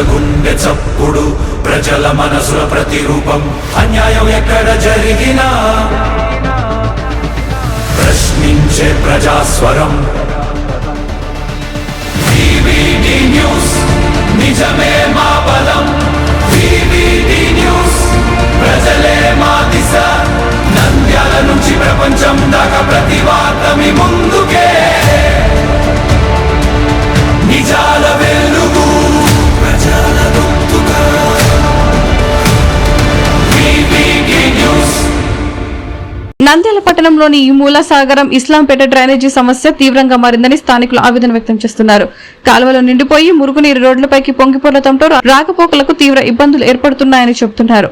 గుండె చప్పుడు ప్రజల మనసుల ప్రతిరూపం అన్యాయం ఎక్కడ జరిగినా ప్రశ్నించే ప్రజాస్వరం వివిడి న్యూస్ నిజమే మా బలం వివిడి న్యూస్ ప్రజలే మా దిశ నంద్యాల నుంచి ప్రపంచం దాకా ప్రతి వార్త మీ ముందుకే నిజాల వెలుగు ప్రజల గొంతుగా వివిడి న్యూస్. నంద్యాల పట్టణంలోని ఈ మూలసాగరం ఇస్లాంపేట డ్రైనేజీ సమస్య తీవ్రంగా మారిందని స్థానికులు ఆవేదన వ్యక్తం చేస్తున్నారు. కాలువలు నిండిపోయి మురుగునీరు రోడ్లపైకి పొంగిపోవడంతో రాకపోకలకు తీవ్ర ఇబ్బందులు ఏర్పడుతున్నాయని చెబుతున్నారు.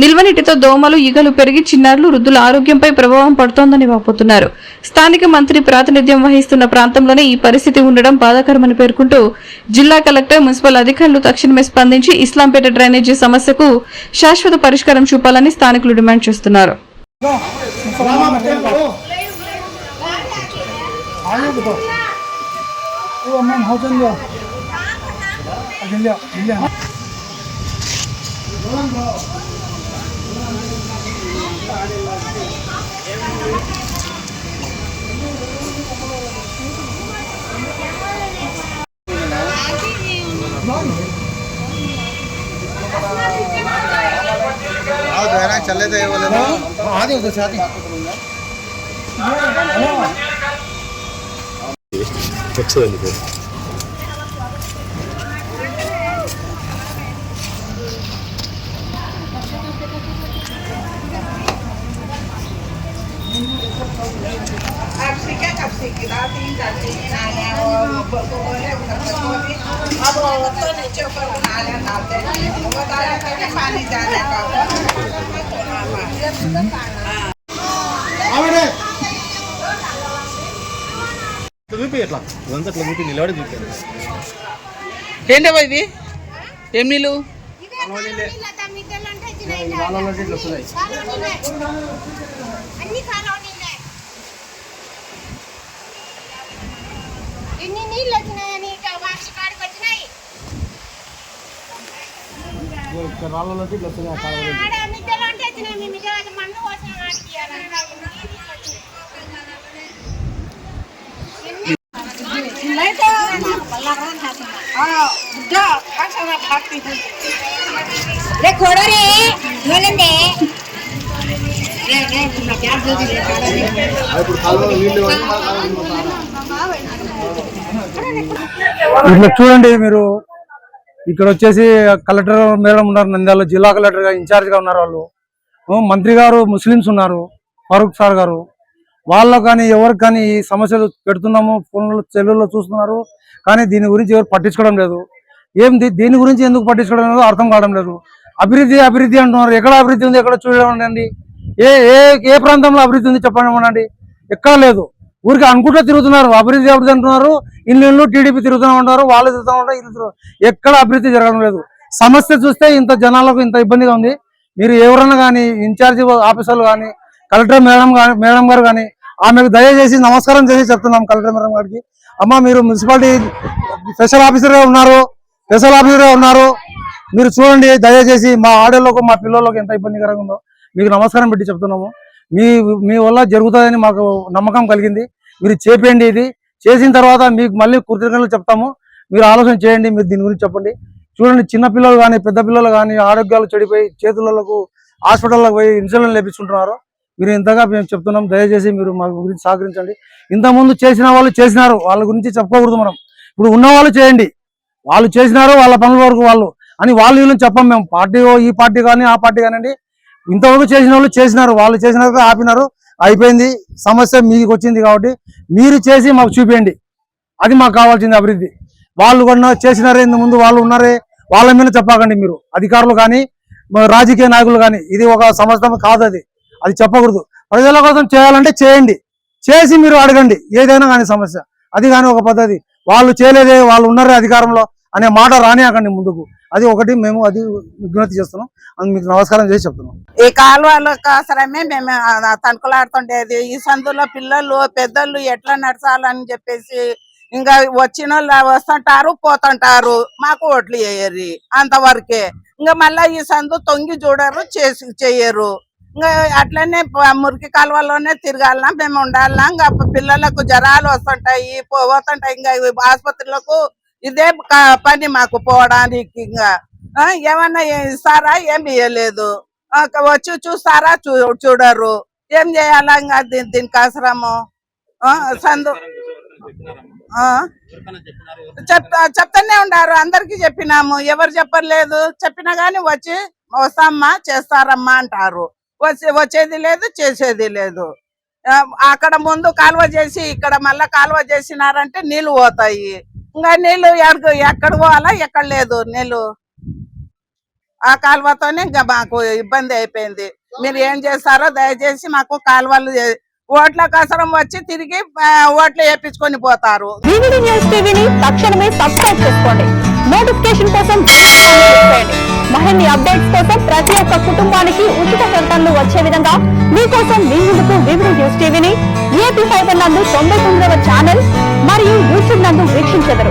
నిల్వనీటితో దోమలు ఈగలు పెరిగి చిన్నారులు వృద్ధుల ఆరోగ్యంపై ప్రభావం పడుతోందని వాపోతున్నారు. స్థానిక మంత్రి ప్రాతినిధ్యం వహిస్తున్న ప్రాంతంలోనే ఈ పరిస్థితి ఉండడం బాధాకరమని పేర్కొంటూ జిల్లా కలెక్టర్ మున్సిపల్ అధికారులు తక్షణమే స్పందించి ఇస్లాంపేట డ్రైనేజీ సమస్యకు శాశ్వత పరిష్కారం చూపాలని స్థానికులు డిమాండ్ చేస్తున్నారు. चले थे बोले आदि उधर से आदि ఏంటబ్బా ఇది ఏం నీళ్ళు ఎన్ని నీళ్ళు వచ్చినాయని వార్షిక కాడికి వచ్చినాయి ఆడ మిద్దెలు అంటే వచ్చినాయి మీ మిద్దెలు మన్ను వచ్చిన వాటికి ఇట్లా చూడండి మీరు ఇక్కడ వచ్చేసి కలెక్టర్ మేడం ఉన్నారు, నంద్యాల జిల్లా కలెక్టర్ గా ఇన్ఛార్జ్ గా ఉన్నారు. వాళ్ళు మంత్రి గారు ముస్లిమ్స్ ఉన్నారు, ఫారూక్ సార్ గారు. వాళ్ళకు కానీ ఎవరికి కానీ ఈ సమస్యలు పెడుతున్నాము, ఫోన్లో సెల్లుల్లో చూస్తున్నారు, కానీ దీని గురించి ఎవరు పట్టించుకోవడం లేదు. దీని గురించి ఎందుకు పట్టించుకోవడం లేదో అర్థం కావడం లేదు. అభివృద్ధి అభివృద్ధి అంటున్నారు. ఎక్కడ అభివృద్ధి ఉంది, ఎక్కడ చూడండి. ఏ ఏ ఏ ప్రాంతంలో అభివృద్ధి ఉంది చెప్పండి. ఎక్కడ లేదు. ఊరికి అనుకుంటూ తిరుగుతున్నారు. అభివృద్ధి అభివృద్ధి అంటున్నారు. ఇల్లు టీడీపీ తిరుగుతూ ఉంటారు, వాళ్ళు తిరుగుతూ ఉంటారు. ఎక్కడ అభివృద్ధి జరగడం లేదు. సమస్య చూస్తే ఇంత జనాలకు ఇంత ఇబ్బందిగా ఉంది. మీరు ఎవరన్నా కానీ ఇన్ఛార్జి ఆఫీసర్లు కానీ కలెక్టర్ మేడం గారు కానీ ఆమెకు దయచేసి నమస్కారం చేసి చెప్తున్నాం కలెక్టర్ మేడం గారికి. అమ్మ, మీరు మున్సిపాలిటీ స్పెషల్ ఆఫీసర్గా ఉన్నారు, మీరు చూడండి దయచేసి. మా ఆడోళ్ళకు మా పిల్లలకు ఎంత ఇబ్బందికరంగా ఉందో మీకు నమస్కారం పెట్టి చెప్తున్నాము. మీ వల్ల జరుగుతుందని మాకు నమ్మకం కలిగింది. మీరు చేపేయండి. ఇది చేసిన తర్వాత మీకు మళ్ళీ కృతజ్ఞతలు చెప్తాము. మీరు ఆలోచన చేయండి, మీరు దీని గురించి చెప్పండి. చూడండి, చిన్న పిల్లలు కానీ పెద్ద పిల్లలు కానీ ఆరోగ్యాలు చెడిపోయి చేతులకు హాస్పిటల్లోకి పోయి ఇన్సులిన్ లేపించుకుంటున్నారు. మీరు ఇంతగా మేము చెప్తున్నాం, దయచేసి మీరు మా గురించి సహకరించండి. ఇంతకుముందు చేసిన వాళ్ళు చేసినారు, వాళ్ళ గురించి చెప్పుకోకూడదు మనం. ఇప్పుడు ఉన్న వాళ్ళు చేయండి, వాళ్ళు చేసినారు వాళ్ళ పనుల వరకు వాళ్ళు అని వీళ్ళని చెప్పాం మేము. పార్టీ ఈ పార్టీ కానీ ఆ పార్టీ కానివ్వండి, ఇంతవరకు చేసిన వాళ్ళు చేసినారు, వాళ్ళు చేసినారు, ఆపినారు, అయిపోయింది. సమస్య మీకు వచ్చింది కాబట్టి మీరు చేసి మాకు చూపించండి. అది మాకు కావాల్సింది అభివృద్ధి. వాళ్ళు కూడా చేసినారే, ఇంత ముందు వాళ్ళు ఉన్నారే, వాళ్ళ మీద చెప్పకండి మీరు. అధికారులు కానీ రాజకీయ నాయకులు కానీ ఇది ఒక సంవత్సరం కాదు, అది చెప్పకూడదు. ప్రజల కోసం చేయాలంటే చేయండి, చేసి మీరు అడగండి ఏదైనా కానీ సమస్య. అది కానీ ఒక పద్ధతి. వాళ్ళు చేయలేదే, వాళ్ళు ఉన్నారే అధికారంలో అనే మాట రానియకండి ముందుకు. అది ఒకటి మేము అది విజ్ఞప్తి చేస్తున్నాం. మీకు నమస్కారం చేసి చెప్తున్నాం. ఈ కాలువల కోసమే మేము తణుకులాడుతుండేది. ఈ సందులో పిల్లలు పెద్దలు ఎట్లా నడచాలని చెప్పేసి ఇంకా వచ్చిన వాళ్ళు వస్తుంటారు పోతుంటారు, మాకు ఓట్లు వేయరు అంతవరకే. ఇంకా మళ్ళా ఈ సందు తొంగి చూడరు, చెయ్యరు. ఇంకా అట్లనే మురికి కాలువలోనే తిరగాలనా మేము ఉండాలనా? ఇంకా పిల్లలకు జ్వరాలు వస్తుంటాయి, పోతుంటాయి. ఇంకా ఆసుపత్రులకు ఇదే పని మాకు పోవడానికి. ఇంకా ఏమన్నా ఇస్తారా? ఏమి ఇవ్వలేదు. వచ్చి చూస్తారా? చూడరు. ఏం చేయాలా? ఇంకా దీనికి అవసరము సందు చెప్తానే ఉండారు. అందరికి చెప్పినాము, ఎవరు చెప్పలేదు. చెప్పినా గాని వచ్చి వస్తామ్మా చేస్తారమ్మా అంటారు. వచ్చేది లేదు, చేసేది లేదు. అక్కడ ముందు కాలువ చేసి ఇక్కడ మళ్ళా కాలువ చేసినారంటే నీళ్లు పోతాయి. ఇంకా నీళ్లు ఎక్కడ పోవాలా? ఎక్కడ లేదు నీళ్లు. ఆ కాలువతోనే ఇంకా మాకు ఇబ్బంది అయిపోయింది. మీరు ఏం చేస్తారో దయచేసి మాకు కాలువలు ఓట్ల కసరం వచ్చి తిరిగి ఓట్లు వేయించుకొని పోతారు. వివిడి న్యూస్ టీవీని తక్షణమే సబ్స్క్రైబ్ చేసుకోండి. నోటిఫికేషన్ కోసం మరిన్ని అప్డేట్స్ కోసం ప్రతి ఒక్క కుటుంబానికి ఉచిత ప్రకటనలు వచ్చే విధంగా మీకోసం మీ ముందుకు వివిడి న్యూస్ టీవీని ఏపీ ఫైబర్ నందు 99వ ఛానల్ మరియు యూట్యూబ్ నందు వీక్షించెదరు.